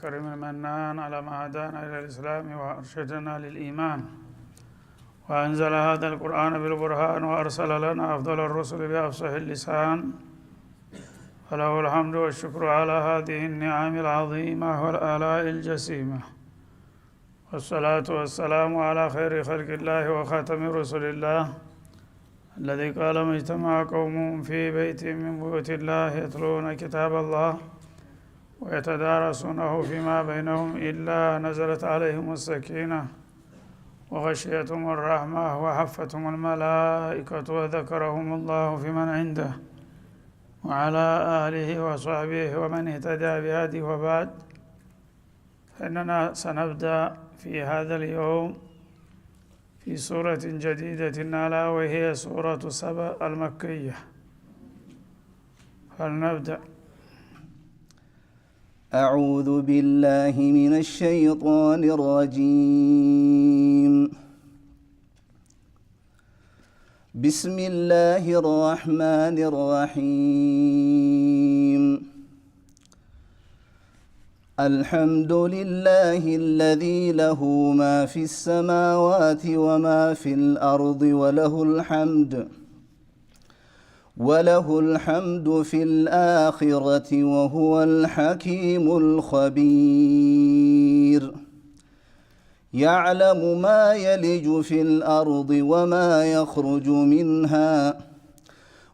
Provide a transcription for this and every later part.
الكريم المنان على ما هدانا إلى الإسلام وأرشدنا للإيمان، وأنزل هذا القرآن بالبرهان وأرسل لنا أفضل الرسل بأفصح اللسان، فله الحمد والشكر على هذه النعم العظيمة والآلاء الجسيمة، والصلاة والسلام على خير خلق الله وخاتم رسل الله الذي قال ما اجتمع قوم في بيت من بيوت الله يتلون كتاب الله ويتدارسونه فيما بينهم إلا نزلت عليهم السكينة وغشيتهم الرحمة وحفتهم الملائكة وذكرهم الله في من عنده وعلى آله وصحبه ومن اهتدى بهديه. وبعد، فإننا سنبدأ في هذا اليوم في سورة جديدة ألا وهي سورة سبأ المكية. فلنبدأ. أعوذ بالله من الشيطان الرجيم. بسم الله الرحمن الرحيم. الحمد لله الذي له ما في السماوات وما في الأرض وله الحمد في الآخرة وهو الحكيم الخبير. يعلم ما يلج في الأرض وما يخرج منها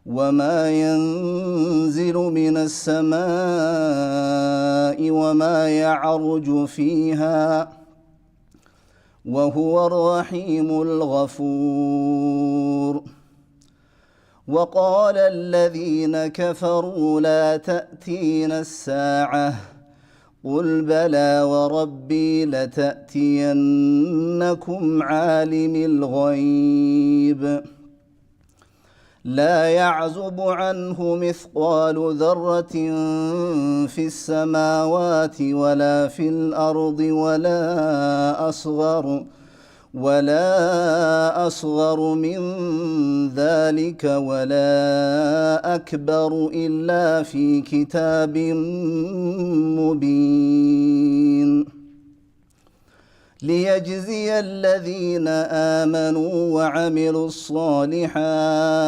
وما ينزل من السماء وما يعرج فيها وهو الرحيم الغفور. وقال الذين كفروا لا تأتينا الساعة قل بلى وربي لتأتينكم عالم الغيب لا يعزب عنه مثقال ذرة في السماوات ولا في الأرض ولا أصغر من ذلك ولا أكبر إلا في كتاب مبين. ليجزي الذين آمنوا وعملوا الصالحات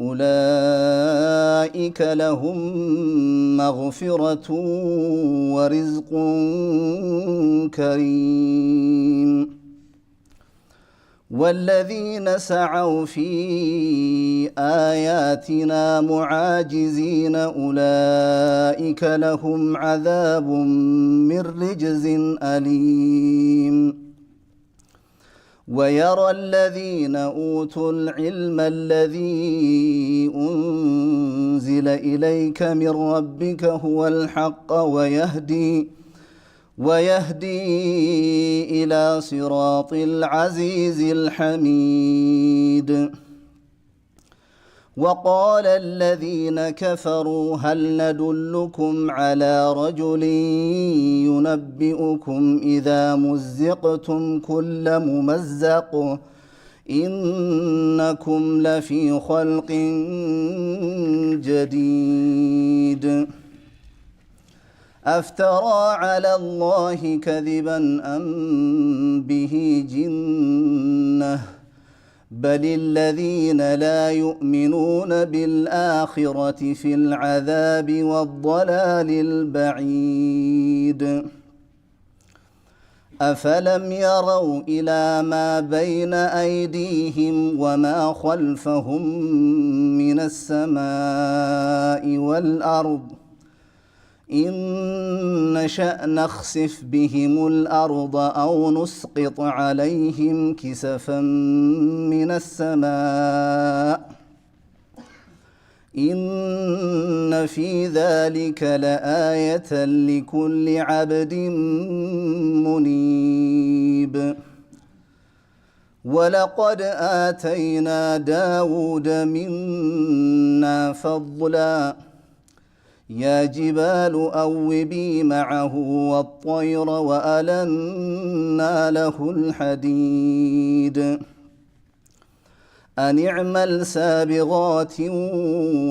أولئك لهم مغفرة ورزق كريم. والذين سعوا في آياتنا معاجزين أولئك لهم عذاب من رجز أليم. ويرى الذين أوتوا العلم الذي أنزل إليك من ربك هو الحق ويهدي إلى صراط العزيز الحميد. وقال الذين كفروا هل ندلكم على رجل ينبئكم إذا مزقتم كل ممزق إنكم لفي خلق جديد. أفترى على الله كذبا أم به جنة بل الذين لا يؤمنون بالآخرة في العذاب والضلال البعيد. أفلم يروا إلى ما بين أيديهم وما خلفهم من السماء والأرض إن نشأ نخسف بهم الأرض أو نسقط عليهم كسفا من السماء إن في ذلك لآية لكل عبد منيب. ولقد آتينا داود منا فضلا يا جبال أوبي معه والطير وألنا له الحديد أن اعمل سابغات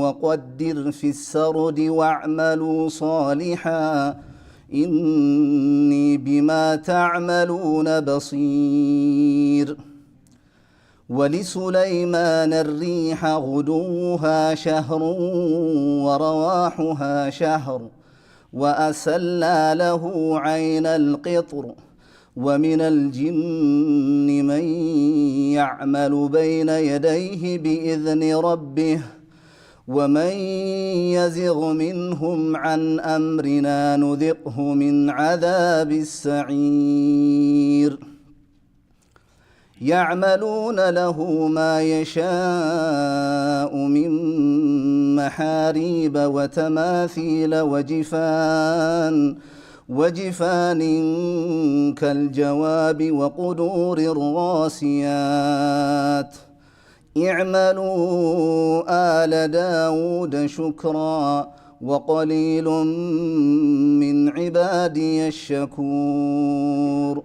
وقدر في السرد واعملوا صالحا إني بما تعملون بصير ولسليمان الريح غدوها شهر ورواحها شهر وأسلنا له عين القطر ومن الجن من يعمل بين يديه بإذن ربه ومن يزغ منهم عن أمرنا نذقه من عذاب السعير يعملون له ما يشاء من محاريب وتماثيل وجفان كالجواب وقدور الراسيات اعملوا آل داود شكرا وقليل من عبادي الشكور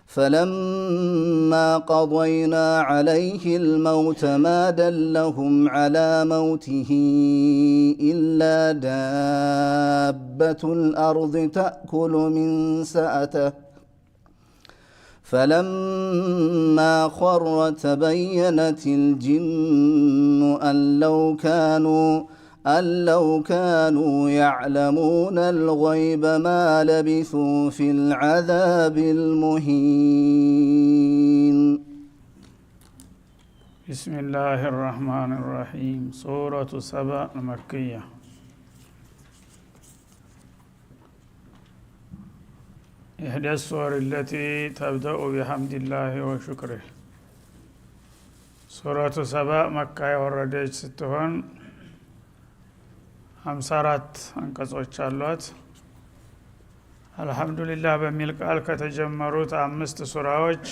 فلما قضينا عليه الموت ما دلهم على موته إلا دابة الأرض تأكل من سأته فلما خر تبينت الجن أن لو كانوا يعلمون الغيب ما لبثوا في العذاب المهين بسم الله الرحمن الرحيم سورة سبأ المكية إحدى السور التي تبدأ بحمد الله وشكره سورة سبأ مكة وردت ستهن 54 አንቀጾች አሏት። አልহামዱሊላህ በሚል ቃል ከተጀመሩት 5 ሱራዎች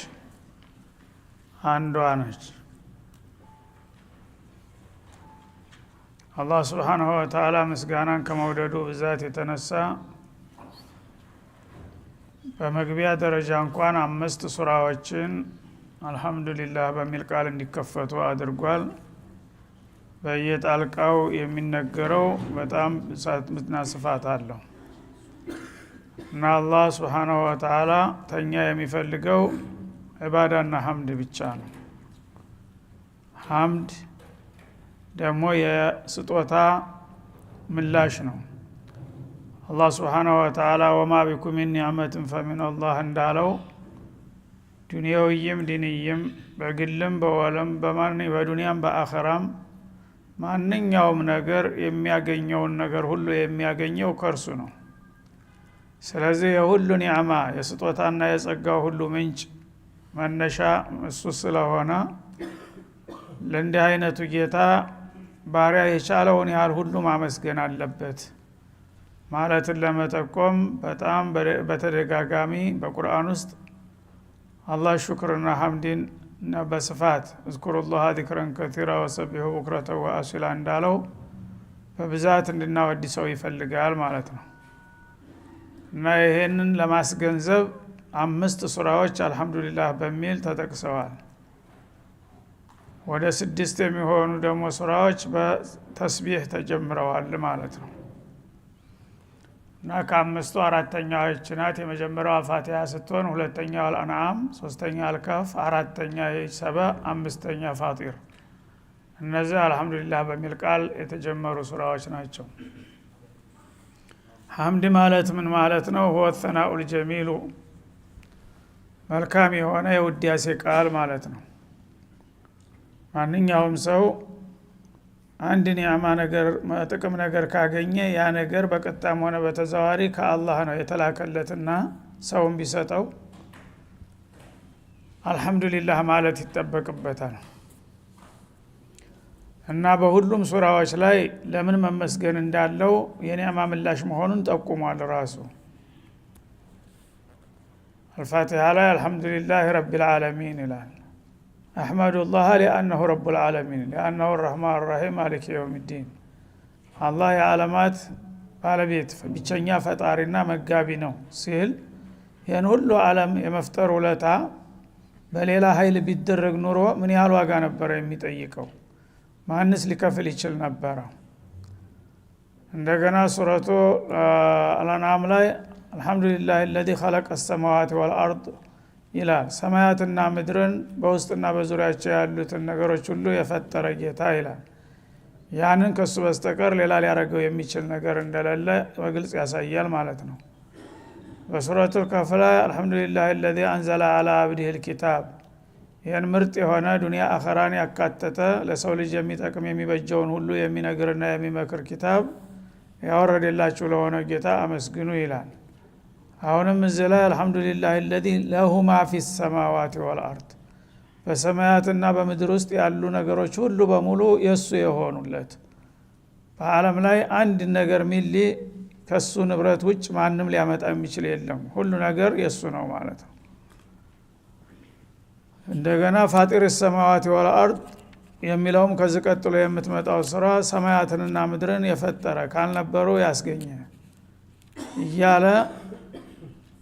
አንዷ ነች። አላህ Subhanahu Wa Ta'ala ምስጋናን ከመውደዱ ብዛት የተነሳ በመግቢያ ደረጃ እንኳን 5 ሱራዎችን አልহামዱሊላህ በሚል ቃል እንዲከፈቱ አድርጓል። በየጣልቃው የሚነገረው በጣም ሳትምትና ስፋት አለው እና አላህ Subhanahu Wa Ta'ala ተኛ የሚፈልገው ኢባዳና ሐምድ ብቻ ነው። ሐምድ ደግሞ የስጦታ ምላሽ ነው። አላህ Subhanahu Wa Ta'ala ወማ ቢኩም ሚን ኒዕመትን ፈሚን አላህ እንዳለው ዱንያዊም ዲንይም በግልም በወለም በዱንያም በአኺራም ማንኛውም ነገር የሚያገኘውን ነገር ሁሉ የሚያገኘው ከርሱ ነው። ስለዚህ የሁሉ ኒዕማ የስጦታና የጸጋው ሁሉ ምንጭ መነሻ እሱ ስለሆነ ለእንዲህ አይነቱ ጌታ ባሪያ የቻለውን ያህል ሁሉ ማመስገን አለበት ማለትን ለመጠቆም በጣም በተደጋጋሚ በቁርአን ውስጥ አላህ ሽክርና ሐምድን በስፋት እዝኩሩላህ ዚክረን ከቲራ ወሰቢሁ ቡክረተ ወአሲላ እንዳለው በብዛት እንድናወድሰው ይፈልጋል ማለት ነው። እና ይሄንን ለማስገንዘብ 5 ሱራዎች አልহামዱሊላህ በሚል ተጠቅሰዋል። ወደ 6 የሚሆኑ ደግሞ ሱራዎች በተስቢህ ተጀምረዋል ማለት ነው። እና ከአምስቱ አራተኛው ናት። የመጀመሪያው ፋቲሃ ስትሆን ሁለተኛው አልአንዓም፣ ሶስተኛው አልካፍ፣ አራተኛው ሰባ፣ አምስተኛው ፋጢር። እነዚህ አልহামዱሊላህ በሚል ቃል የተጀመሩ ሱራዎች ናቸው። ሐምድ ማለት ምን ማለት ነው? هو الثناء الجميل መልካም የሆነ የውዳሴ ቃል ማለት ነው። ማንኛውም ሰው አንድ ኒዕማ ነገር ጥቅም ነገር ካገኘ ያ ነገር በቀጥታም ሆነ በተዘዋዋሪ ከአላህ ነው የተላከለትና ሰውም ቢሰጠው አልহামዱሊላህ ማለት ይጠበቅበታል። እና በሁሉም ሱራዎች ላይ ለምን መመስገን እንዳለው የኒዕማ ምላሽ መሆኑን ጠቁሟል ራሱ። አልፋቲሃ ላይ አልহামዱሊላህ ረቢል ዓለሚን ይላል። አህመዱላህ لأنه رب العالمين لأنه الرحمن الرحيم مالك يوم الدين። አላህ የዓለማት ባለቤት ብቸኛ ፈጣሪና መጋቢ ነው ሲል ይህን ሁሉ ዓለም የመፍጠር ውለታ በሌላ ኃይል ቢደረግ ኑሮ ምን ያህል ዋጋ ነበር የሚጠይቀው? ማንስ ሊከፍል ይችል ነበር? እንደገና ሱረቱ አልአንዓም ላይ አልহামዱሊላሂ الذي خلق السماوات والارض ይላል። ሰማያትና ምድርን በውስጥና በዙሪያቸው ያሉትን ነገሮች ሁሉ የፈጠረ ጌታ ይላል። ያንን ከሱ በስተቀር ሌላ ሊያረገው የሚችል ነገር እንደሌለ በግልጽ ያሳያል ማለት ነው። በሱረቱል ከፍ ላይ አልহামዱሊላሂ الذي انزل على عبده الكتاب ይህን ምርጥ የሆነ ዱንያ አኸራን ያካተተ ለሰው ልጅ የሚጠቅም የሚበጀውን ሁሉ የሚነግርና የሚመክር ኪታብ ያወረደላችሁ ለሆነ ጌታ አመስግኑ ይላል። አሁንም እዚህ ላይ አልহামዱሊላሂ الذي له ما في السماوات والارض በሰማያትና በምድር ውስጥ ያሉ ነገሮች ሁሉ በሙሉ የሱ የሆኑለት፣ በአለም ላይ አንድ ነገር ሚሊ ከሱ ንብረት ውጭ ማንም ሊያመጣ የሚችል የለም፣ ሁሉ ነገር የሱ ነው ማለት ነው። እንደገና ፋጢር السماوات والارض የሚለውም ከዚህ ቀጥሎ የምትመጣው ስራ ሰማያትንና ምድርን የፈጠረ ካልነበሩ ያስገኘ እያለ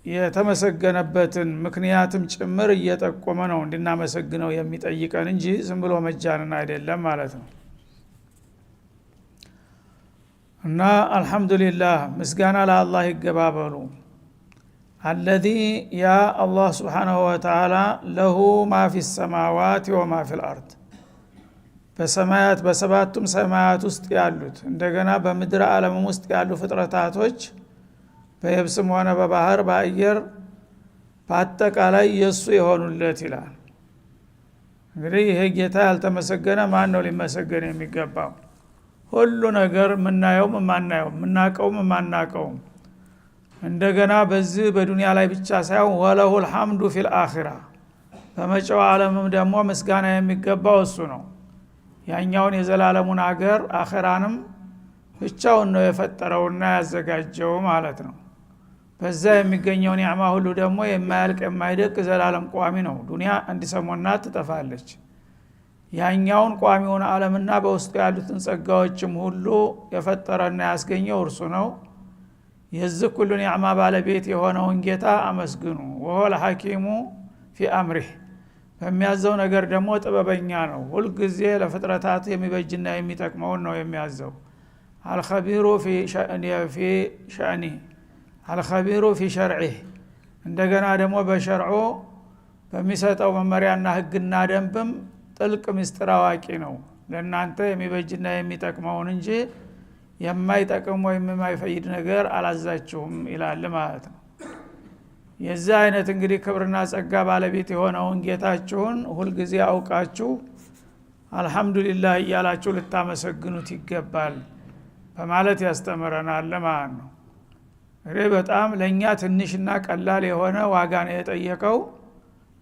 የተመሰገነበትን ምክንያትም ጭምር እየጠቆመ ነው እንድናመሰግነው የሚጠይቀን እንጂ ዝም ብሎ መጃንን አይደለም ማለት ነው። እና አልহামዱሊላህ ምስጋና ለአላህ ይገባበሉ። الذي يا الله سبحانه وتعالى له ما في السماوات وما في الارض በሰማያት በሰባቱም ሰማያት ውስጥ ያሉት እንደገና በምድር ዓለም ውስጥ ያሉ ፍጥረታቶች በየብስም ሆነ በባህር በአየር በአጠቃላይ የሱ የሆኑለት ይላል። እንግዲህ ይሄ ጌታ ያልተመሰገነ ማን ነው ሊመሰገን የሚገባው? ሁሉ ነገር ምናየውም ማናየውም ምናቀውም ማናቀውም እንደገና በዚህ በዱንያ ላይ ብቻ ሳይሆን ወለሁል ሐምዱ ፊል አኺራ በመጪው ዓለምም ደግሞ ምስጋና የሚገባው እሱ ነው። ያኛውን የዘላለሙን አገር አኺራንም ብቻውን ነው የፈጠረውና ያዘጋጀው ማለት ነው። በዛ የሚገኘው ኒዕማ ሁሉ ደግሞ የማያልቅ የማይደቅ ዘላለም ቋሚ ነው። ዱንያ አንድ ሰሞንና ትጠፋለች። ያኛውን ቋሚውን ዓለምና በውስጡ ያሉትን ጸጋዎችም ሁሉ የፈጠረና ያስገኘው እርሱ ነው። የዚህ ሁሉ ኒዕማ ባለቤት የሆነውን ጌታ አመስግኑ። ወሁወል ሐኪሙ ፊ አምሪህ በሚያዘው ነገር ደግሞ ጥበበኛ ነው። ሁል ጊዜ ለፍጥረታት የሚበጅና የሚጠቅመውን ነው የሚያዘው። አልኸቢሩ ፊ ሸእኒ አልኸቢሩ ፊ ሸርዒህ እንደገና ደግሞ በሸርዑ በሚሰጠው መመሪያና ህግና ደንብም ጥልቅ ምስጢር አዋቂ ነው። ለእናንተ የሚበጅና የሚጠቅመውን እንጂ የማይጠቅም ወይም የማይፈይድ ነገር አላዛችሁም ይላል ማለት ነው። የዚህ አይነት እንግዲህ ክብርና ጸጋ ባለቤት የሆነውን ጌታችሁን ሁልጊዜ አውቃችሁ አልহামዱሊላህ እያላችሁ ልታመሰግኑት ይገባል በማለት ያስተምረናል ማለት ነው። እንግዲህ በጣም ለኛ ትንሽና ቀላል የሆነ ዋጋ ነው የጠየቀው።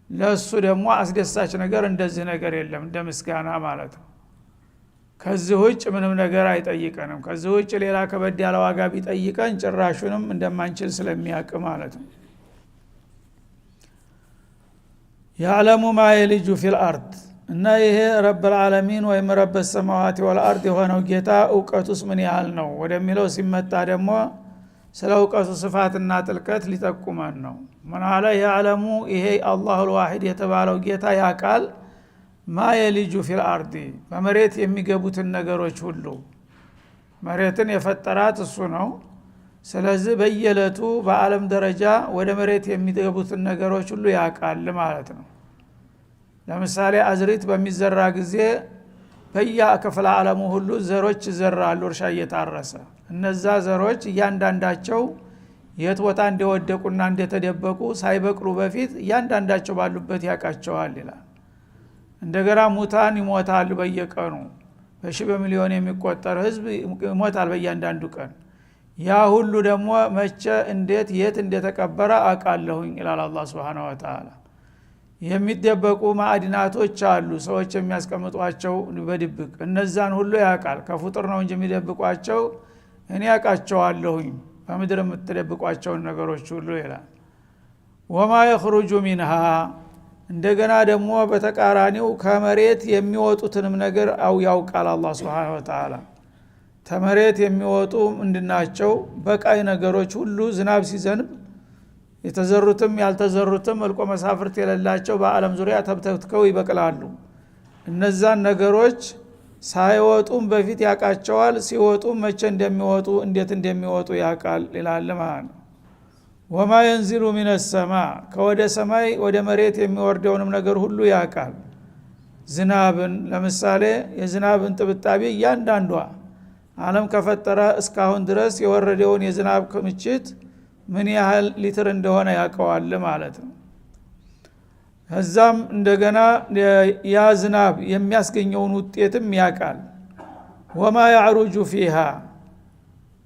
ለሱ ደግሞ አስደሳች ነገር እንደዚህ ነገር የለም እንደ ምስጋና ማለት ነው። ከዚህ ውጭ ምንም ነገር አይጠይቀንም። ከዚህ ውጭ ሌላ ከበድ ያለ ዋጋ ቢጠይቀን ጭራሹንም እንደማንችል ስለሚያውቅ ማለት ነው። ያዕለሙ ማ የልጁ ፊል አርድ እና ይሄ ረብ العالمين ወይም ረብ السماوات والارض የሆነው ጌታ እውቀቱስ ምን ያህል ነው ወደሚለው ሲመጣ ደግሞ ስለ እውቀቱ ስፋትና ጥልቀት ሊጠቁመን ነው። ምን አለ ያዕለሙ ይሄ አላሁ الواحد የተባለው ጌታ ያቃል ማ የልጁ ፊል አርድ በመሬት የሚገቡትን ነገሮች ሁሉ። መሬትን የፈጠራት እሱ ነው። ስለዚህ በየለቱ በአለም ደረጃ ወደ መሬት የሚገቡትን ነገሮች ሁሉ ያቃል ማለት ነው። ለምሳሌ አዝሪት በሚዘራ ጊዜ በየክፍለ ዓለሙ ሁሉ ዘሮች ይዘራሉ እርሻ እየታረሰ። እነዛ ዘሮች እያንዳንዳቸው የት ቦታ እንደወደቁና እንደተደበቁ ሳይበቅሉ በፊት እያንዳንዳቸው ባሉበት ያቃቸዋል ይላል። እንደገና ሙታን ይሞታሉ በየቀኑ በሺህ በሚሊዮን የሚቆጠር ህዝብ ይሞታል በእያንዳንዱ ቀን። ያ ሁሉ ደግሞ መቼ እንዴት የት እንደተቀበረ አውቃለሁኝ ይላል አላህ Subhanahu Wa Ta'ala። የሚደበቁ ማዕድናቶች አሉ ሰዎች የሚያስቀምጧቸው በድብቅ እነዛን ሁሉ ያውቃል። ከፍጡር ነው እንጂ የሚደብቋቸው እኔ ያውቃቸዋለሁኝ በምድር የምትደብቋቸውን ነገሮች ሁሉ ይላል። ወማ يخرج منها እንደገና ደግሞ በተቃራኒው ከመሬት የሚወጡትንም ነገር ያውቃል አላህ Subhanahu Wa Ta'ala። ተመሬት የሚወጡ እንድናቸው በቃይ ነገሮች ሁሉ ዝናብ ሲዘንብ የተዘሩትም ያልተዘሩትም እልቆ መሳፍርት የሌላቸው በአለም ዙሪያ ተብተብትከው ይበቅላሉ። እነዛን ነገሮች ሳይወጡም በፊት ያቃቸዋል፣ ሲወጡም መቼ እንደሚወጡ እንዴት እንደሚወጡ ያቃል ይላል ማለት ነው። ወማ ينزل من السماء ከወደ ሰማይ ወደ መሬት የሚወርደውንም ነገር ሁሉ ያውቃል። ዝናብን ለምሳሌ የዝናብን ጥብጣቤ እያንዳንዷ ዓለም ከፈጠረ እስካሁን ድረስ የወረደውን የዝናብ ክምችት ምን ያህል ሊትር እንደሆነ ያውቀዋል ማለት ነው። ከዛም እንደገና ያ ዝናብ የሚያስገኘውን ውጤትም ያውቃል። ወማ يعرج فيها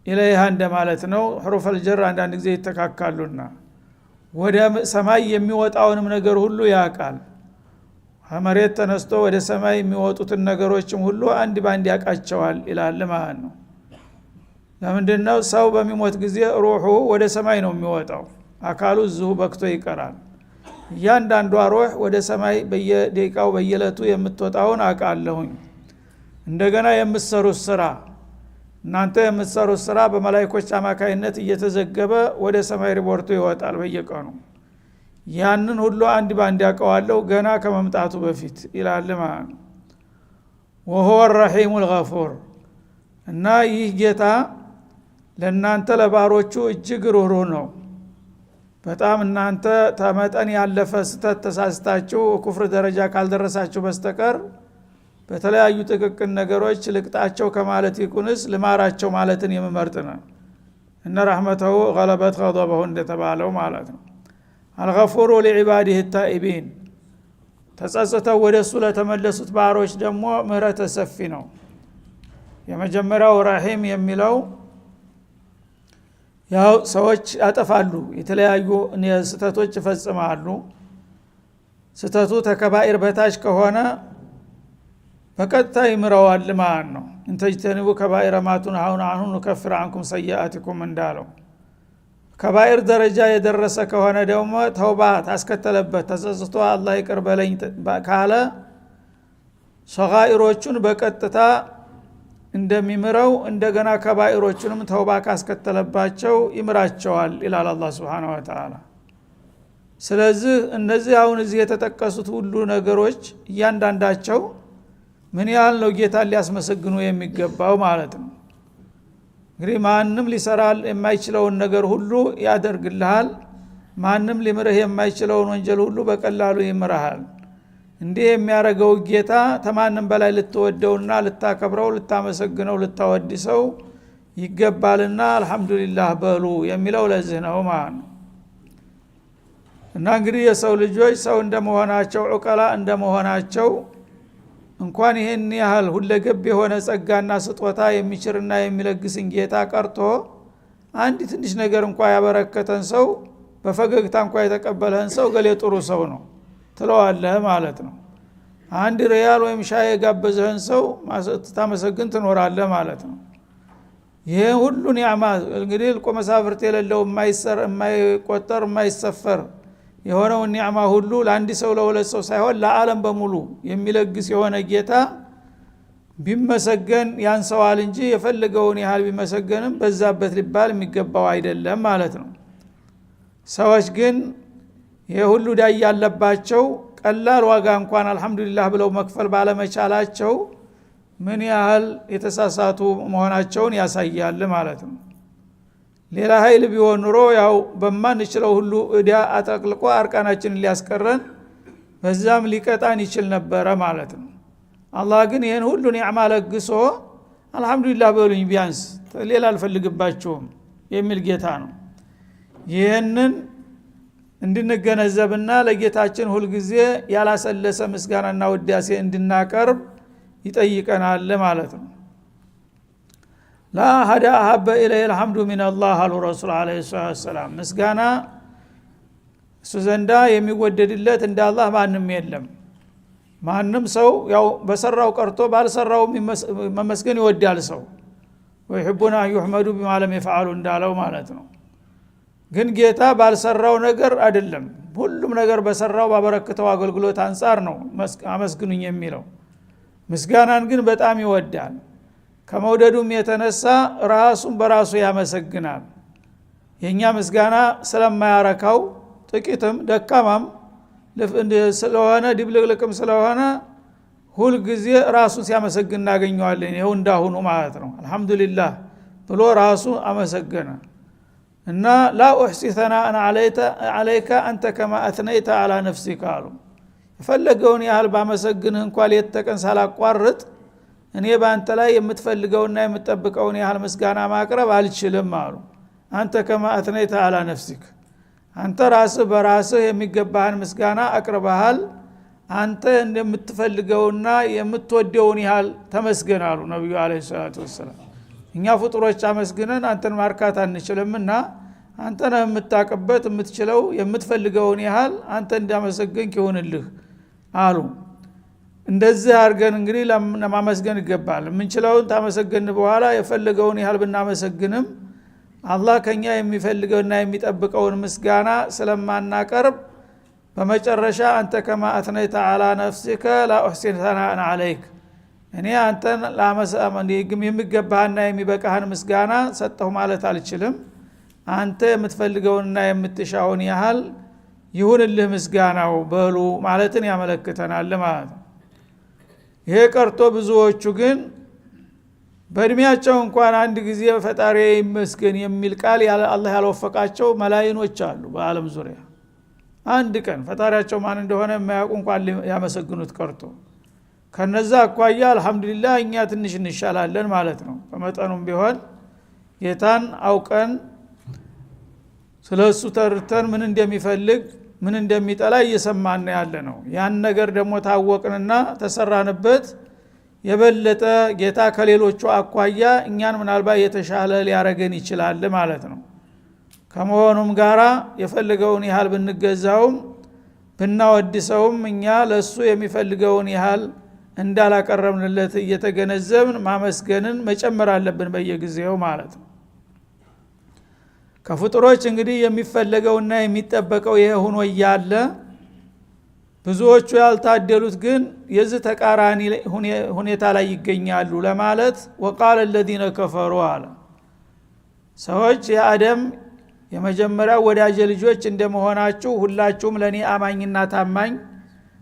ኢለይሃ እንደማለት ነው። ሑሩፍ አልጀር አንዳንድ ጊዜ ይተካካሉና ወደ ሰማይ የሚወጣውንም ነገር ሁሉ ያውቃል። ከመሬት ተነስቶ ወደ ሰማይ የሚወጡትን ነገሮችም ሁሉ አንድ ባንድ ያውቃቸዋል ይላል ማለት ነው። ለምንድነው ሰው በሚሞት ጊዜ ሩሑ ወደ ሰማይ ነው የሚወጣው፣ አካሉ እዚሁ በክቶ ይቀራል። እያንዳንዷ ሩህ ወደ ሰማይ በየደቂቃው በየለቱ የምትወጣውን አውቃለሁኝ። እንደገና የምትሰሩት ስራ እናንተ የምትሰሩት ስራ በመላእክቶች አማካይነት እየተዘገበ ወደ ሰማይ ሪፖርቱ ይወጣል በየቀኑ። ያንን ሁሉ አንድ ባንድ ያውቀዋለሁ ገና ከመምጣቱ በፊት ይላል ማለት ነው። وهو الرحيم الغفور እና ይህ ጌታ ለናንተ ለባሮቹ እጅግ ሩህሩህ ነው። በጣም እናንተ ተመጠን ያለፈ ስተት ተሳስታችሁ ኩፍር ደረጃ ካልደረሳችሁ በስተቀር በተለያዩ ጥቅቅን ነገሮች ልቅጣቸው ከማለት ይኩንስ ልማራቸው ማለትን የምመርጥ ነው። እነ ረህመተሁ ገለበት ገضበሁ እንደተባለው ማለት ነው። አልገፉሩ ለዒባዲህ ታኢቢን ተጸጽተው ወደሱ ለተመለሱት ባሮች ደግሞ ምህረተ ሰፊ ነው። የመጀመሪያው ረሂም የሚለው ያው ሰዎች ያጠፋሉ፣ የተለያዩ ስተቶች ይፈጽማሉ። ስተቱ ተከባኢር በታች ከሆነ በቀጥታ ይምረዋል ማለት ነው። እንተጅተኒቡ ከባኢረ ማቱን አሁን አሁን ከፍር አንኩም ሰያአቲኩም እንዳለው። ከባኢር ደረጃ የደረሰ ከሆነ ደግሞ ተውባ ታስከተለበት ተጸጽቶ አላህ ይቅር በለኝ ካለ ሰጋኢሮቹን በቀጥታ እንደሚምረው እንደገና ከባኢሮቹንም ተውባ ካስከተለባቸው ይምራቸዋል ይላል አላህ Subhanahu Wa Ta'ala። ስለዚህ እነዚህ አሁን እዚህ የተጠቀሱት ሁሉ ነገሮች እያንዳንዳቸው ምን ያህል ነው ጌታን ሊያስመሰግኑ የሚገባው ማለት ነው። እንግዲህ ማንም ሊሰራል የማይችለውን ነገር ሁሉ ያደርግልሃል። ማንም ሊምርህ የማይችለውን ወንጀል ሁሉ በቀላሉ ይምርሃል። እንዲህ የሚያረገው ጌታ ተማንም በላይ ልትወደውና ልታከብረው ልታመሰግነው ልታወድሰው ይገባልና አልহামዱሊላህ በሉ የሚለው ለዚህ ነው ማለት ነው። እና እንግዲህ የሰው ልጆች ሰው እንደመሆናቸው ዑቀላ እንደመሆናቸው እንኳን ይሄን ያህል ሁለገብ የሆነ ጸጋና ስጦታ የሚችርና የሚለግስን ጌታ ቀርቶ አንድ ትንሽ ነገር እንኳን ያበረከተን ሰው በፈገግታ እንኳን የተቀበለህን ሰው ገሌ ጥሩ ሰው ነው ትለዋለህ ማለት ነው። አንድ ሪያል ወይም ሻይ የጋበዘህን ሰው ታመሰግን ትኖራለህ ማለት ነው። ይሄ ሁሉ ኒዕማ እንግዲህ ለቆመሳፍርት የሌለው የማይቆጠር የማይሰፈር የሆነው ኒዕማ ሁሉ ለአንድ ሰው ለሁለት ሰው ሳይሆን ለዓለም በሙሉ የሚለግስ የሆነ ጌታ ቢመሰገን ያንሰዋል እንጂ የፈለገውን ያህል ቢመሰገንም በዛበት ሊባል የሚገባው አይደለም ማለት ነው። ሰዎች ግን የሁሉ ዳይ ያለባቸው ቀላል ዋጋ እንኳን አልহামዱሊላህ ብለው መክፈል ባለመቻላቸው ምን ያህል የተሳሳቱ መሆናቸውን ያሳያል ማለት ነው። ሌላ ኃይል ቢሆን ኑሮ ያው በማንችለው ሁሉ እዳ አጠቅልቆ አርቃናችንን ሊያስቀረን በዛም ሊቀጣን ይችል ነበር ማለት ነው። አላህ ግን ይሄን ሁሉ ኒዕማ ለግሶ አልহামዱሊላህ በሉኝ ቢያንስ ሌላ አልፈልግባችሁም የሚል ጌታ ነው። ይሄንን እንድንገነዘብና ለጌታችን ሁሉ ጊዜ ያላሰለሰ ምስጋናና ውዳሴ እንድናቀርብ ይጠይቀናል ማለት ነው። لا هدى أحب إليه الحمد من الله الرسول عليه الصلاة والسلام ምስጋና እሱ ዘንዳ የሚወደድለት እንደ አላህ ማንም የለም። ማንም ሰው ያው በሰራው ቀርቶ ባልሰራው መመስገን ይወዳል ሰው ويحبون أن يحمدوا بما لم يفعلوا እንዳለው ማለት ነው። ግን ጌታ ባልሰራው ነገር አይደለም፣ ሁሉም ነገር በሰራው ባበረከተው አገልግሎት አንፃር ነው አመስግኑኝ የሚለው። ምስጋናን ግን በጣም ይወዳል። ከመውደዱም የተነሳ ራሱን በራሱ ያመሰግናል። የኛ ምስጋና ስለማያረካው ጥቂትም ደካማም ስለሆነ ድብልቅልቅም ስለሆነ ሁሉ ጊዜ ራሱን ሲያመሰግን እናገኘዋለን። ይሄው እንዳሁኑ ማለት ነው። አልহামዱሊላህ ብሎ ራሱ አመሰገነ። እና ላ ኡህሲ ثናአን አለይከ አንተ ከማ አትነይተ አላ ነፍሲከ አሉ። የፈለገውን ያህል ባመሰግንህ እንኳን የተቀን ሳላቋርጥ እኔ ባንተ ላይ የምትፈልገውና የምትጠብቀውን ያህል ምስጋና ማቅረብ አልችልም አሉ። አንተ ከማ አትነይተ አላ ነፍሲከ አንተ ራስህ በራስህ የሚገባህን ምስጋና አቅርበሃል። አንተ እንደምትፈልገውና የምትወደውን ያህል ተመስገን አሉ ነብዩ አለይሂ ሰላቱ ወሰለም። እኛ ፍጡሮች አመስግነን አንተን ማርካት አንችልምና አንተ ነህ የምታቀበት የምትችለው የምትፈልገውን ያህል አንተ እንዳመሰገንክ ይሁንልህ አሉ። እንደዚህ አድርገን እንግዲህ ለማመስገን ይገባል። የምንችለውን ታመሰገን በኋላ የፈለገውን ያህል ብናመሰግንም አላህ ከኛ የሚፈልገውና የሚጠብቀውን ምስጋና ስለማናቀርብ በመጨረሻ አንተ ከማ አትነይተ አላ ነፍሲከ ላ ኡህሲኑ ثናአን አለይክ እኔ አንተን የሚገባህና የሚበቃህን ምስጋና ሰጠሁ ማለት አልችልም። አንተ የምትፈልገውንና የምትሻውን ያህል ይሁንልህ ምስጋናው በሉ ማለትን ያመለክተናል ማለት ነው። ይሄ ቀርቶ ብዙዎቹ ግን በእድሜያቸው እንኳን አንድ ጊዜ ፈጣሪ ይመስገን የሚል ቃል አላህ ያልወፈቃቸው መላእክቶች አሉ በአለም ዙሪያ። አንድ ቀን ፈጣሪያቸው ማን እንደሆነ የማያውቁ እንኳን ያመሰግኑት ቀርቶ ከነዛ አኳያ አልহামዱሊላህ እኛ ትንሽ እንሻላለን ማለት ነው። በመጠኑም ቢሆን ጌታን አውቀን ስለሱ ተርተን ምን እንደሚፈልግ ምን እንደሚጠላ እየሰማን ያለ ነው። ያን ነገር ደግሞ ታወቅንና ተሰራንበት የበለጠ ጌታ ከሌሎቹ አኳያ እኛን ምናልባት የተሻለ ሊያረገን ይችላል ማለት ነው። ከመሆኑም ጋራ የፈለገውን ያህል ብንገዛውም ብናወድሰውም እኛ ለሱ የሚፈልገውን ያህል እንዳላቀረብንለት እየተገነዘብን ማመስገንን መጨመር አለብን በየጊዜው ማለት ነው። ከፍጡሮች እንግዲህ የሚፈለገውና የሚጠበቀው ይሄ ሆኖ እያለ ብዙዎቹ ያልታደሉት ግን የዚህ ተቃራኒ ሁኔታ ላይ ይገኛሉ ለማለት وقال الذين كفروا አለ። ሰዎች የአደም የመጀመሪያው ወዳጅ ልጆች እንደመሆናችሁ ሁላችሁም ለኔ አማኝና ታማኝ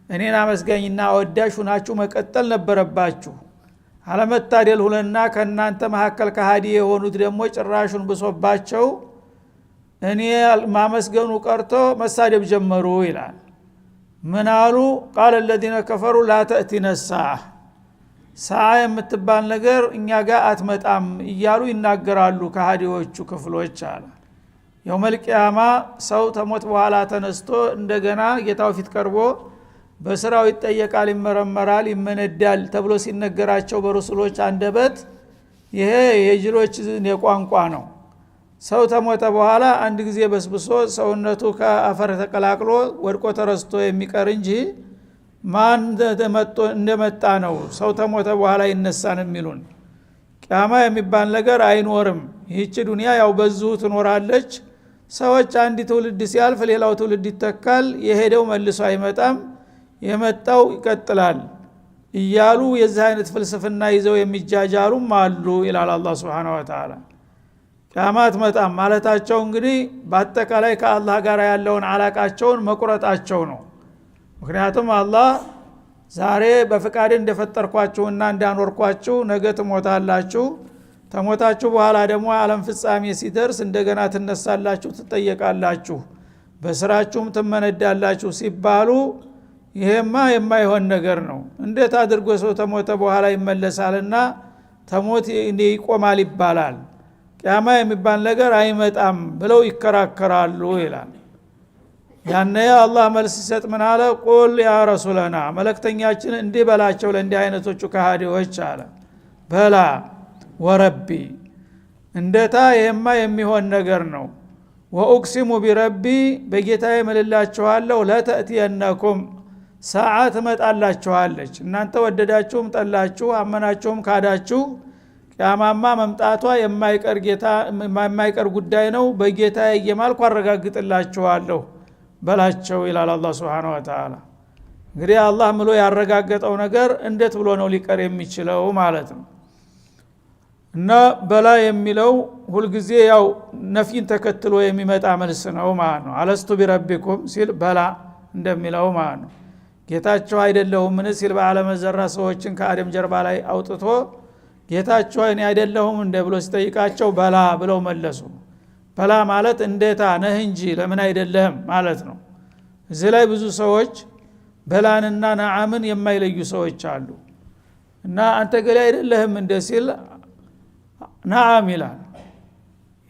እኔን አመስጋኝና ወዳጅ ሆናችሁ መቀጠል ነበረባችሁ። አለመታደል ሁለና ከናንተ መሐከል ከሃዲ የሆኑት ደግሞ ጭራሹን ብሶባቸው እኔ ማመስገኑ ቀርቶ መሳደብ ጀመሩ ይላል። ምን አሉ? قال الذين كفروا لا تأتينا الساعة ሰዓ የምትባል ነገር እኛ ጋር አትመጣም እያሉ ይናገራሉ ከሃዲዎቹ ክፍሎች አለ። የውመል ቂያማ ሰው ተሞት በኋላ ተነስቶ እንደገና ጌታው ፊት ቀርቦ በስራው ይጠየቃል፣ ይመረመራል፣ ይመነዳል ተብሎ ሲነገራቸው በረሱሎች አንደበት ይሄ የጅሎች የቋንቋ ነው። ሰው ተሞተ በኋላ አንድ ጊዜ በስብሶ ሰውነቱ ከአፈር ተቀላቅሎ ወድቆ ተረስቶ የሚቀር እንጂ ማን እንደመጣ ነው ሰው ተሞተ በኋላ ይነሳን የሚሉን። ቂያማ የሚባል ነገር አይኖርም። ይህች ዱንያ ያው በዚሁ ትኖራለች። ሰዎች አንድ ትውልድ ሲያልፍ ሌላው ትውልድ ይተካል። የሄደው መልሶ አይመጣም፣ የመጣው ይቀጥላል እያሉ የዚህ አይነት ፍልስፍና ይዘው የሚጃጃሉም አሉ ይላል አላህ Subhanahu Wa Ta'ala። ቂያማት መጣም ማለታቸው እንግዲህ በአጠቃላይ ከአላህ ጋር ያለውን አላቃቸውን መቁረጣቸው ነው። ምክንያቱም አላህ ዛሬ በፍቃድ እንደፈጠርኳችሁና እንዳኖርኳችሁ ነገ ትሞታላችሁ፣ ተሞታችሁ በኋላ ደግሞ ዓለም ፍጻሜ ሲደርስ እንደገና ትነሳላችሁ፣ ትጠየቃላችሁ፣ በስራችሁም ትመነዳላችሁ ሲባሉ ይሄማ የማይሆን ነገር ነው። እንዴት አድርጎ ሰው ተሞተ በኋላ ይመለሳልና ተሞት ይቆማል ይባላል? ቂያማ የሚባል ነገር አይመጣም ብለው ይከራከራሉ ይላል። ያኔ አላህ መልስ ሲሰጥ ምን አለ? ቁል ያ ረሱለና መልእክተኛችን እንዲህ በላቸው ለእንዲህ አይነቶቹ ከሃዲዎች አለ፣ በላ ወረቢ እንደታ ይሄማ የሚሆን ነገር ነው። ወኡቅሲሙ ቢረቢ በጌታዬ እምልላችኋለሁ ለተእቲየነኩም ሰዓት መጣላችኋለች። እናንተ ወደዳችሁም ጠላችሁ አመናችሁም ካዳችሁ ቂያማማ መምጣቷ የማይቀር ጉዳይ ነው። በጌታዬ እየማልኩ አረጋግጥላችኋለሁ በላቸው ይላል አላህ Subhanahu Wa Ta'ala። እንግዲህ አላህ ምሎ ያረጋገጠው ነገር እንዴት ብሎ ነው ሊቀር የሚችለው ማለት ነው። እና በላ የሚለው ሁልጊዜ ያው ነፊን ተከትሎ የሚመጣ መልስ ነው ማለት ነው። አለስቱ ቢረቢኩም ሲል በላ እንደሚለው ማለት ነው። ጌታቸው አይደለሁም ምን ሲል በዓለም ዘራ ሰዎችን ከአደም ጀርባ ላይ አውጥቶ ጌታቸው እኔ አይደለሁም እንደ ብሎ ሲጠይቃቸው በላ ብለው መለሱ። በላ ማለት እንዴታ ነህ እንጂ ለምን አይደለም ማለት ነው። እዚህ ላይ ብዙ ሰዎች በላንና ነዓምን የማይለዩ ሰዎች አሉ። እና አንተ ገሌ አይደለህም እንደ ሲል ነዓም ይላል።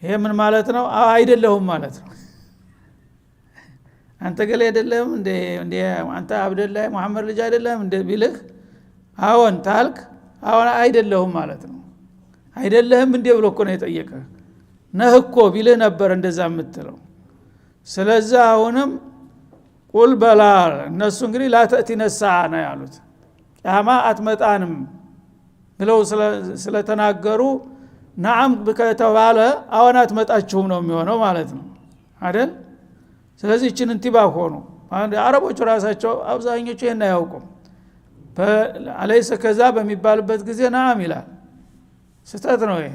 ይሄ ምን ማለት ነው? አይደለሁም ማለት ነው። አንተ ገሌ አይደለህም እንደ አንተ አብደላህ መሐመድ ልጅ አይደለህም እንደ ቢልህ አዎን ታልክ አዎን አይደለሁም ማለት ነው። አይደለህም እንደ ብሎ እኮ ነው የጠየቀህ። ነህ እኮ ቢልህ ነበር እንደዛ የምትለው። ስለዚህ አሁንም ቁል በላ እነሱ እንግዲህ ላተእቲነ ሰዓ ነው ያሉት። ቂያማ አትመጣንም ብለው ስለተናገሩ ነዓም ከተባለ አዎን አትመጣችሁም ነው የሚሆነው ማለት ነው አይደል? ስለዚህ እቺን እንቲባህ ሆኑ። አረቦቹ ራሳቸው አብዛኞቹ ይሄን አያውቁም። አለይሰ ከዛ በሚባልበት ጊዜ ነዓም ይላል። ስተት ነው ይሄ።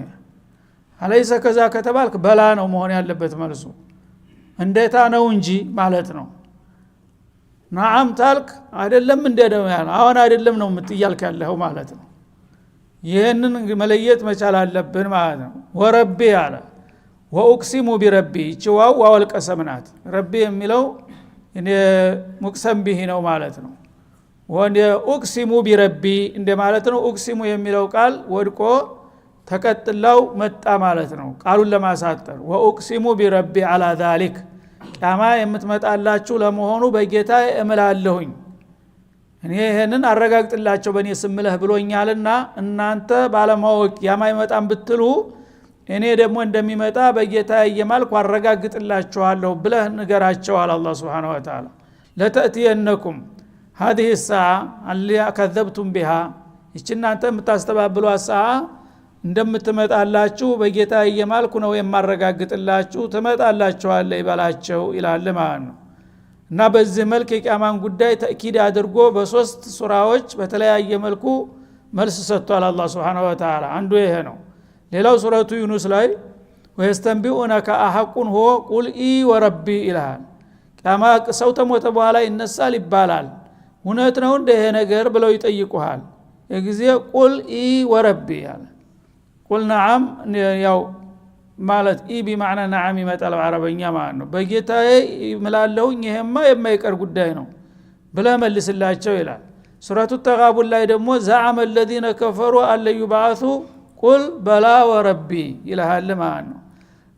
አለይሰ ከዛ ከተባልክ በላ ነው መሆን ያለበት መልሱ። እንዴታ ነው እንጂ ማለት ነው። ነዓም ታልክ አይደለም እንደደው ያለው አሁን አይደለም ነው የምትያልክ ያለው ማለት ነው። ይሄንን መለየት መቻል አለብን ማለት ነው። ወረቢ አለ ወኡቅሲሙ ቢረቢ ጭዋው ዋወል ቀሰምናት ረቢ የሚለው እኔ ሙቅሰም ቢሂ ነው ማለት ነው። ወንደ ኡቅሲሙ ቢረቢ እንደ ማለት ነው። ኡቅሲሙ የሚለው ቃል ወድቆ ተቀጥላው መጣ ማለት ነው ቃሉን ለማሳጠር። ወኡቅሲሙ ቢረቢ አላ ዛሊክ ቂያማ የምትመጣላችሁ ለመሆኑ በጌታ እምላለሁኝ እኔ ይሄንን አረጋግጥላቸው በእኔ ስምለህ ብሎኛልና እናንተ ባለማወቅ ቂያማ ይመጣን ብትሉ እኔ ደግሞ እንደሚመጣ በጌታ እየማልኩ አረጋግጥላችኋለሁ ብለህ ንገራቸው አለ አላህ Subhanahu Wa Ta'ala። ለተእቲየነኩም هذه الساعه اللي كذبتم بها ይችናንተ የምታስተባብሉ ሰዓ እንደምትመጣላችሁ በጌታ እየማልኩ ነው የማረጋግጥላችሁ ትመጣላችኋል ይባላቸው ይላል ማለት ነው። እና በዚህ መልክ የቂያማን ጉዳይ ተእኪድ አድርጎ በሶስት ሱራዎች በተለያየ መልኩ መልስ ሰጥቷል አላህ Subhanahu Wa Ta'ala። አንዱ ይሄ ነው። ሌላው ሱረቱ ዩኑስ ላይ ወይስተንቢኡነከ አሐቁን ሆ ቁል ኢ ወረቢ ይላል። ቂያማ ሰው ተሞተ በኋላ ይነሳል ይባላል። እውነት ነው እንደ ይሄ ነገር ብለው ይጠይቁሃል። የጊዜ ቁል ኢ ወረቢ ያለ ቁል ነዓም ያው ማለት ኢ በማዕና ነዓም ይመጣል በአረበኛ ማለት ነው። በጌታዬ እምላለሁኝ ይሄማ የማይቀር ጉዳይ ነው ብለህ መልስላቸው ይላል። ሱረቱ ተጋቡን ላይ ደግሞ ዘዐመ الذين كفروا أن يبعثوا ቁል በላ ወረቢ ይልሃል ማለት ነው።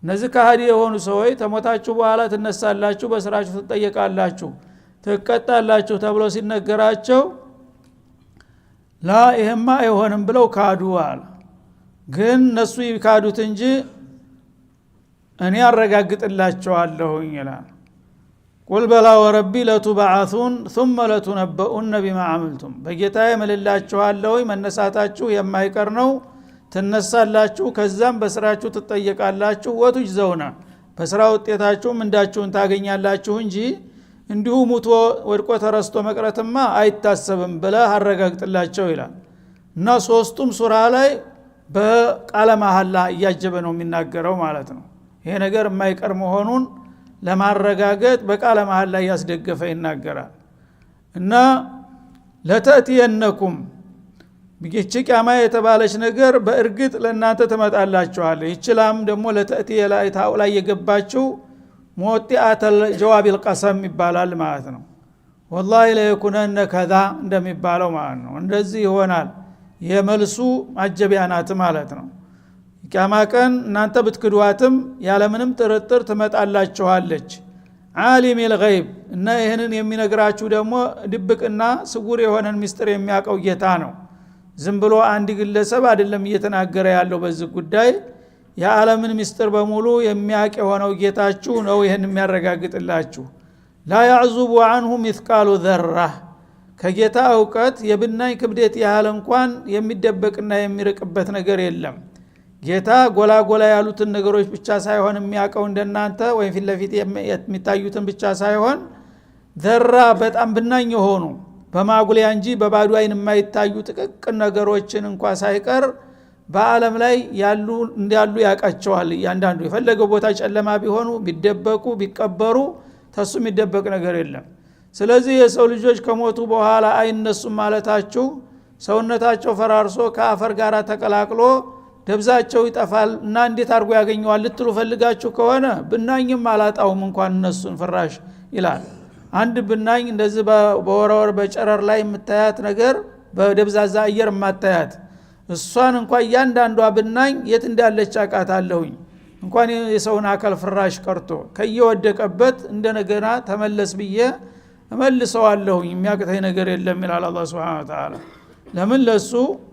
እነዚህ ከሃዲ የሆኑ ሰዎች ተሞታችሁ በኋላ ትነሳላችሁ በስራችሁ ትጠየቃላችሁ ትቀጣላችሁ ተብሎ ሲነገራቸው ላ ይሄማ አይሆንም ብለው ካዱ አለ። ግን እነሱ ይካዱት እንጂ እኔ አረጋግጥላቸዋለሁ ይላል። ቁል በላ ወረቢ ለቱበዓቱን ثم لتنبؤن بما عملتم በጌታዬ እምልላችኋለሁ መነሳታችሁ የማይቀር ነው ትነሳላችሁ ከዛም በስራችሁ ትጠየቃላችሁ ወቱጅዘውና በስራ ውጤታችሁም እንዳችሁን ታገኛላችሁ እንጂ እንዲሁ ሙቶ ወድቆ ተረስቶ መቅረትማ አይታሰብም ብለህ አረጋግጥላቸው ይላል። እና ሶስቱም ሱራ ላይ በቃለ መሐላ እያጀበ ነው የሚናገረው ማለት ነው። ይሄ ነገር የማይቀር መሆኑን ለማረጋገጥ በቃለ መሐላ ያስደገፈ ይናገራል። እና ለተእቲየነኩም ይህች ቂያማ የተባለች ነገር በእርግጥ ለእናንተ ትመጣላችኋለች። ይችላም ደግሞ ለተእቲየ ላይ ታው ላይ የገባችው ሙወጢአተል ጀዋቢል ቀሰም ይባላል ማለት ነው። ወላሂ ለየኩነነ ከዛ እንደሚባለው ማለት ነው። እንደዚህ ይሆናል የመልሱ ማጀቢያ ናት ማለት ነው። ቂያማ ቀን እናንተ ብትክዷትም ያለምንም ጥርጥር ትመጣላችኋለች። ዓሊሙል ገይብ እና ይሄንን የሚነግራችሁ ደግሞ ድብቅና ስውር የሆነን ምስጢር የሚያውቀው ጌታ ነው። ዝም ብሎ አንድ ግለሰብ አይደለም እየተናገረ ያለው በዚህ ጉዳይ የዓለምን ምስጢር በሙሉ የሚያውቅ የሆነው ጌታችሁ ነው ይሄን የሚያረጋግጥላችሁ። ላ ያዕዙቡ ዐንሁ ሚስቃሉ ዘራ ከጌታ ዕውቀት የብናኝ ክብደት ያህል እንኳን የሚደበቅና የሚርቅበት ነገር የለም። ጌታ ጎላ ጎላ ያሉትን ነገሮች ብቻ ሳይሆን የሚያውቀው እንደናንተ ወይ ፊት ለፊት የሚታዩትን ብቻ ሳይሆን ዘራ በጣም ብናኝ የሆኑ በማጉሊያ እንጂ በባዶ አይን የማይታዩ ጥቅቅን ነገሮችን እንኳን ሳይቀር በአለም ላይ ያሉ እንዳሉ ያቃቸዋል። ያንዳንዱ የፈለገው ቦታ ጨለማ ቢሆኑ ቢደበቁ ቢቀበሩ ተሱ የሚደበቅ ነገር የለም። ስለዚህ የሰው ልጆች ከሞቱ በኋላ አይነሱም ማለታችሁ ሰውነታቸው ፈራርሶ ከአፈር ጋር ተቀላቅሎ ደብዛቸው ይጠፋል እና እንዴት አድርጎ ያገኘዋል ልትሉ ፈልጋችሁ ከሆነ ብናኝም አላጣውም እንኳን እነሱን ፍራሽ ይላል። አንድ ብናኝ እንደዚህ በወረወር በጨረር ላይ የምታያት ነገር በደብዛዛ አየር የማታያት እሷን እንኳን እያንዳንዷ ብናኝ የት እንዳለች አቃታለሁኝ እንኳን የሰውን አካል ፍራሽ ቀርቶ ከየወደቀበት እንደነገና ተመለስ ብዬ እመልሰዋለሁኝ የሚያቅተኝ ነገር የለም ይላል አላህ Subhanahu Wa Ta'ala። ለምን ለሱ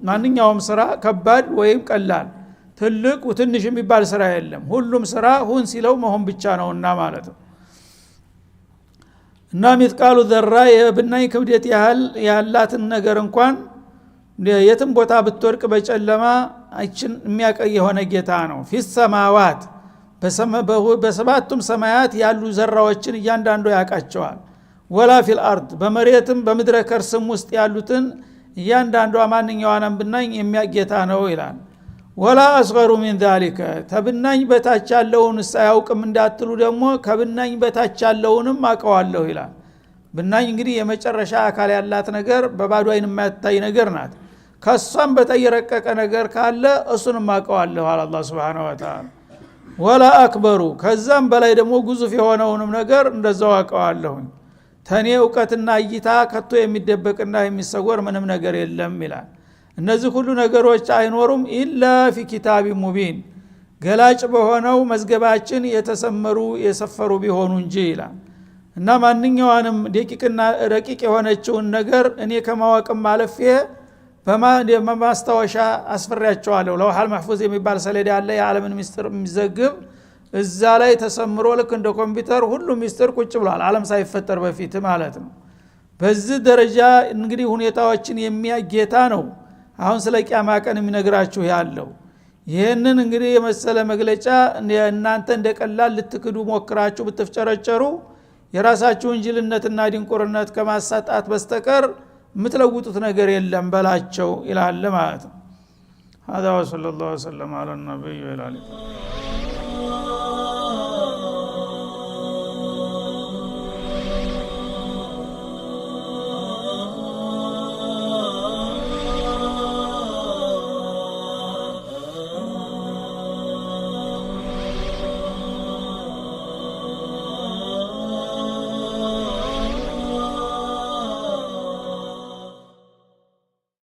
ማንኛውም ስራ ከባድ ወይም ቀላል ትልቅ ወትንሽ የሚባል ስራ የለም። ሁሉም ስራ ሁን ሲለው መሆን ብቻ ነውና ማለት ነው። እና ሚጥቃሉ ዘራ የብናኝ ክብደት ያላትን ነገር እንኳን የትም ቦታ ብትወርቅ በጨለማ አይችን የሚያቀይ የሆነ ጌታ ነው። ፊስ ሰማዋት በሰባቱም ሰማያት ያሉ ዘራዎችን እያንዳንዱ ያቃቸዋል። ወላ ፊል አርድ በመሬትም በምድረ ከርስም ውስጥ ያሉትን እያንዳንዱ ማንኛውንም ብናኝ የሚያጌታ ነው ይላል። ወላ አስገሩ ሚን ذلك ተብናኝ በታች ያለውን ሳያውቅም እንዳትሉ ደግሞ ከብናኝ በታች ያለውንም አቀዋለሁ ይላል። ብናኝ እንግዲህ የመጨረሻ አካል ያላት ነገር በባዶ አይን የማይታይ ነገር ናት። ከሷም በታይ ረቀቀ ነገር ካለ እሱንም አቀዋለሁ አለ አላህ Subhanahu Wa Ta'ala። ወላ አክበሩ ከዛም በላይ ደግሞ ግዙፍ የሆነውንም ነገር እንደዛው አቀዋለሁ። ተኔ ዕውቀትና እይታ ከቶ የሚደበቅና የሚሰወር ምንም ነገር የለም ይላል። እነዚህ ሁሉ ነገሮች አይኖሩም ኢላ ፊ ኪታቢ ሙቢን ገላጭ በሆነው መዝገባችን የተሰመሩ የሰፈሩ ቢሆኑ እንጂ ይላል። እና ማንኛውንም ደቂቅና ረቂቅ የሆነችውን ነገር እኔ ከማወቅም ማለፌ በማስታወሻ አስፈራቸዋለሁ። ለውሃል ማህፉዝ የሚባል ሰሌዳ ያለ የዓለምን ምስጢር የሚዘግብ እዛ ላይ ተሰምሮ ልክ እንደ ኮምፒውተር ሁሉ ምስጢር ቁጭ ብሏል ዓለም ሳይፈጠር በፊት ማለት ነው። በዚህ ደረጃ እንግዲህ ሁኔታዎችን የሚያጌታ ነው አሁን ስለ ቂያማ ቀን የሚነግራችሁ ያለው። ይሄንን እንግዲህ የመሰለ መግለጫ እናንተ እንደቀላል ልትክዱ ሞክራችሁ ብትፍጨረጨሩ የራሳችሁን ጅልነትና ድንቁርነት ከማሳጣት በስተቀር የምትለውጡት ነገር የለም በላቸው ይላል ማለት ነው። هذا وصلى الله وسلم على النبي وعلى اله